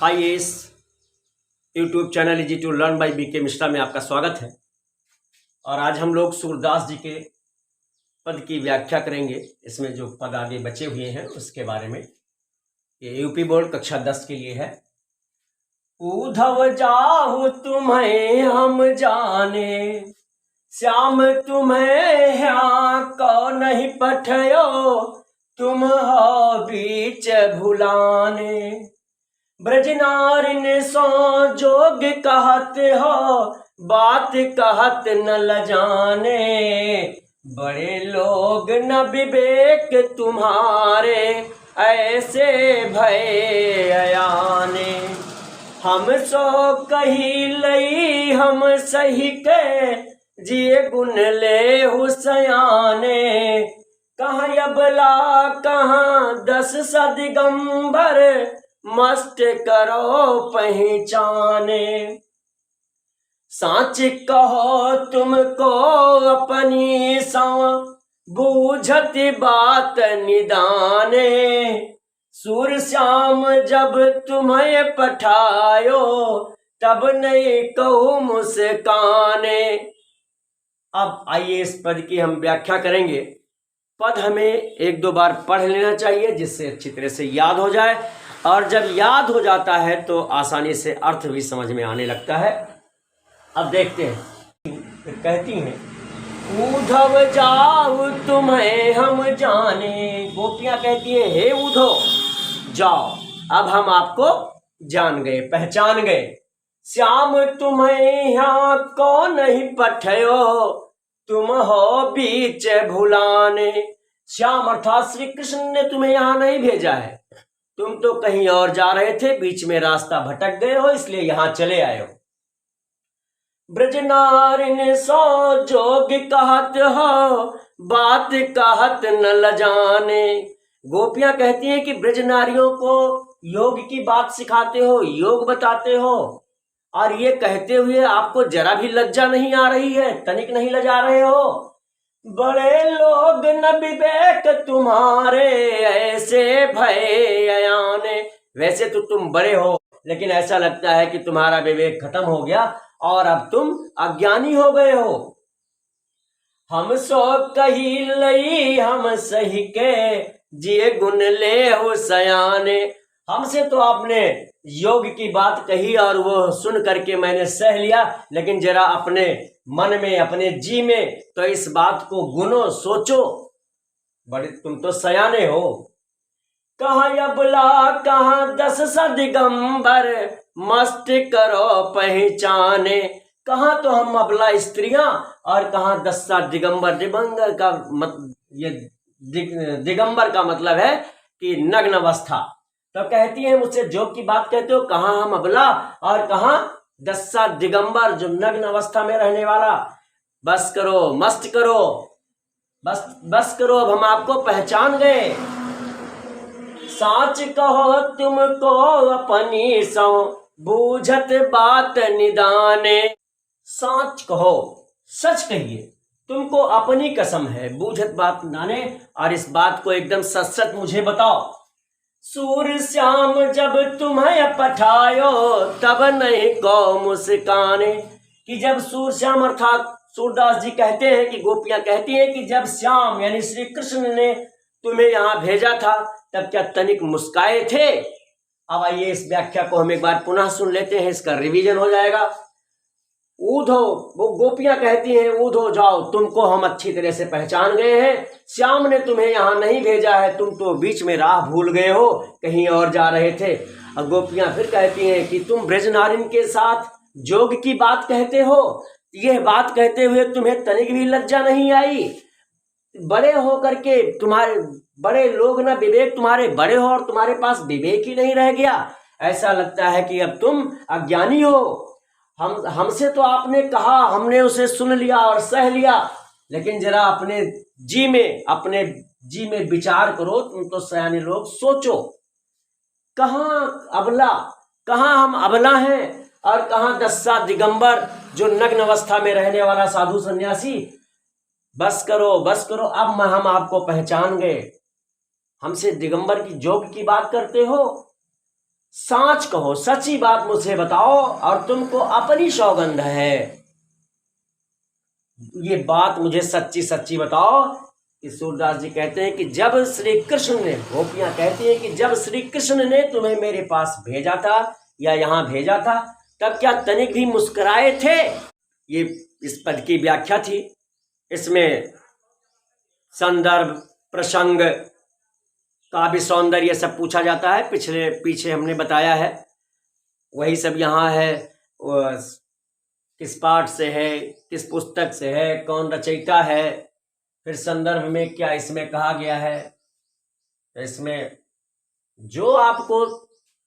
हाय इस YouTube channel easy to learn by B K Mishra में आपका स्वागत है। और आज हम लोग सूरदास जी के पद की व्याख्या करेंगे। इसमें जो पद आगे बचे हुए हैं उसके बारे में। ये यूपी बोर्ड कक्षा 10 के लिए है। उधव जाहु तुम्हें हम जाने, श्याम तुम्हें यहाँ को नहीं पठयो, तुम हो बीच भुलाने। ब्रजनारिन सो जोग कहत हो, बात कहत न लजाने। बड़े लोग न विवेक तुम्हारे, ऐसे भय अयाने। हम सो कही लई हम सही के, जिए गुण ले हुसयाने। कहाँ अबला कहाँ 10 सदिगंबर, मस्त करो पहचाने। साच कहो तुमको अपनी सौ, बूझत बात निदाने। सूर श्याम जब तुम्हें पठायो, तब नहीं कहूँ मुस्काने। अब आइए इस पद की हम व्याख्या करेंगे। पद हमें 1-2 बार पढ़ लेना चाहिए जिससे अच्छी तरह से याद हो जाए, और जब याद हो जाता है तो आसानी से अर्थ भी समझ में आने लगता है। अब देखते हैं। फिर कहती हैं, उधव जाओ तुम्हें हम जाने। गोपियां कहती हैं, हे उधव जाओ, अब हम आपको जान गए, पहचान गए। श्याम तुम्हें यहाँ को नहीं पठयो, तुम हो बीच भुलाने। श्याम अर्थात श्री कृष्ण ने तुम्हें यहाँ नहीं भेजा है, तुम तो कहीं और जा रहे थे, बीच में रास्ता भटक गए हो, इसलिए यहां चले आए हो। ब्रजनारिन सो जोग कहत हो, बात कहत न लजाने। गोपियां कहती हैं कि ब्रज नारियों को योग की बात सिखाते हो, योग बताते हो, और ये कहते हुए आपको जरा भी लज्जा नहीं आ रही है, तनिक नहीं लजा रहे हो। बड़े लोग न विवेक तुम्हारे, ऐसे भय अयाने। वैसे तो तुम बड़े हो, लेकिन ऐसा लगता है कि तुम्हारा विवेक खत्म हो गया और अब तुम अज्ञानी हो गए हो। हम सो कही लई हम सही के, जिए गुण ले हो सयाने। हमसे तो आपने योग की बात कही और वो सुन करके मैंने सह लिया, लेकिन जरा अपने मन में, अपने जी में तो इस बात को गुनो, सोचो। बड़े तुम तो सयाने हो। कहाँ अबला कहाँ 10 सदिगंबर, मस्त करो पहचाने। कहाँ तो हम अबला स्त्रियां और कहाँ 10 दिगंबर। दिगंबर का ये दिगंबर का मतलब है कि नग्न अवस्था। तो कहती है, मुझसे जोग की बात कहते हो, कहाँ हम अबला और कहाँ 10 दिगंबर, जो नग्न अवस्था में रहने वाला। बस करो, मस्त करो, बस करो, अब हम आपको पहचान गए। साच कहो तुमको अपनी सौ, बूझत बात निदाने। साच कहो, सच कहिए, तुमको अपनी कसम है, बूझत बात निदाने, और इस बात को एकदम सच सच मुझे बताओ। सूर श्याम जब तुम्हें पठायो, तब नहीं को मुस्काने। कि जब सूर श्याम अर्थात सूरदास जी कहते हैं कि गोपियां कहती हैं कि जब श्याम यानी श्री कृष्ण ने तुम्हें यहाँ भेजा था, तब क्या तनिक मुस्काए थे। अब आइए इस व्याख्या को हम एक बार पुनः सुन लेते हैं, इसका रिवीजन हो जाएगा। ऊधो, वो गोपियां कहती हैं, ऊधो जाओ, तुमको हम अच्छी तरह से पहचान गए हैं। श्याम ने तुम्हें यहाँ नहीं भेजा है, तुम तो बीच में राह भूल गए हो, कहीं और जा रहे थे। और गोपियां फिर कहती हैं कि तुम ब्रजनारिन के साथ जोग की बात कहते हो, यह बात कहते हुए तुम्हें तनिक भी लज्जा नहीं आई। बड़े हो करके तुम्हारे, बड़े लोग ना विवेक तुम्हारे, बड़े हो और तुम्हारे पास विवेक ही नहीं रह गया। ऐसा लगता है कि अब तुम अज्ञानी हो। हमसे तो आपने कहा, हमने उसे सुन लिया और सह लिया, लेकिन जरा अपने जी में विचार करो, तुम तो सयाने लोग, सोचो। कहाँ अबला, कहाँ हम अबला हैं और कहाँ 10 दिगंबर, जो नग्न अवस्था में रहने वाला साधु सन्यासी। बस करो, बस करो, अब हम आपको पहचान गए। हमसे दिगंबर की जोग की बात करते हो। सांच कहो, सच्ची बात मुझसे बताओ, और तुमको अपनी सौगंध है, ये बात मुझे सच्ची सच्ची बताओ। कि सूरदास जी कहते हैं कि जब श्री कृष्ण ने, गोपियां कहती हैं कि जब श्री कृष्ण ने तुम्हें मेरे पास भेजा था या यहाँ भेजा था, तब क्या तनिक भी मुस्कुराए थे। ये इस पद की व्याख्या थी। इसमें संदर्भ, प्रसंग, काव्य सौंदर्य सब पूछा जाता है। पीछे हमने बताया है, वही सब यहाँ है। किस पाठ से है, किस पुस्तक से है, कौन रचयिता है, फिर संदर्भ में क्या इसमें कहा गया है। इसमें जो आपको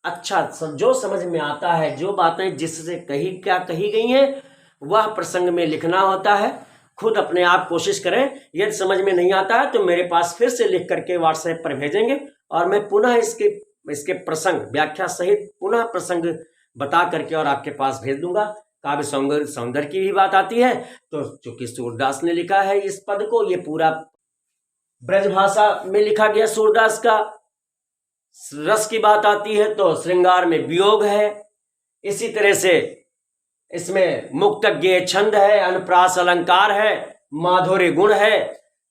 अच्छा जो समझ में आता है, जो बातें जिससे कही गई हैं, वह प्रसंग में लिखना होता है। खुद अपने आप कोशिश करें। यदि समझ में नहीं आता है तो मेरे पास फिर से लिख करके व्हाट्सएप पर भेजेंगे और मैं पुनः इसके प्रसंग व्याख्या सहित पुनः प्रसंग बता करके और आपके पास भेज दूंगा। काव्य सौंदर्य की भी बात आती है तो चूंकि सूरदास ने लिखा है इस पद को, ये पूरा ब्रज भाषा में लिखा गया सूरदास का। रस की बात आती है तो श्रृंगार में वियोग है। इसी तरह से इसमें मुक्तज्ञ छंद है, अनुप्रास अलंकार है, माधुर्य गुण है।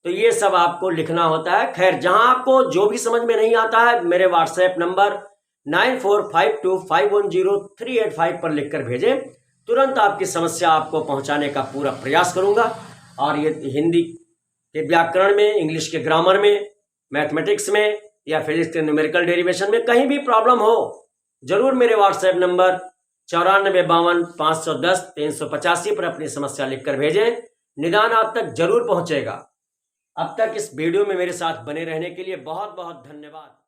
तो ये सब आपको लिखना होता है। खैर, जहां आपको जो भी समझ में नहीं आता है, मेरे व्हाट्सएप नंबर 9452510385 पर लिखकर भेजें। तुरंत आपकी समस्या आपको पहुंचाने का पूरा प्रयास करूंगा। और ये हिंदी के व्याकरण में, इंग्लिश के ग्रामर में, मैथमेटिक्स में या फिजिक्स के न्यूमेरिकल डेरिवेशन में कहीं भी प्रॉब्लम हो, जरूर मेरे व्हाट्सएप नंबर 9452510385 पर अपनी समस्या लिखकर भेजें। निदान आप तक जरूर पहुंचेगा। अब तक इस वीडियो में मेरे साथ बने रहने के लिए बहुत बहुत धन्यवाद।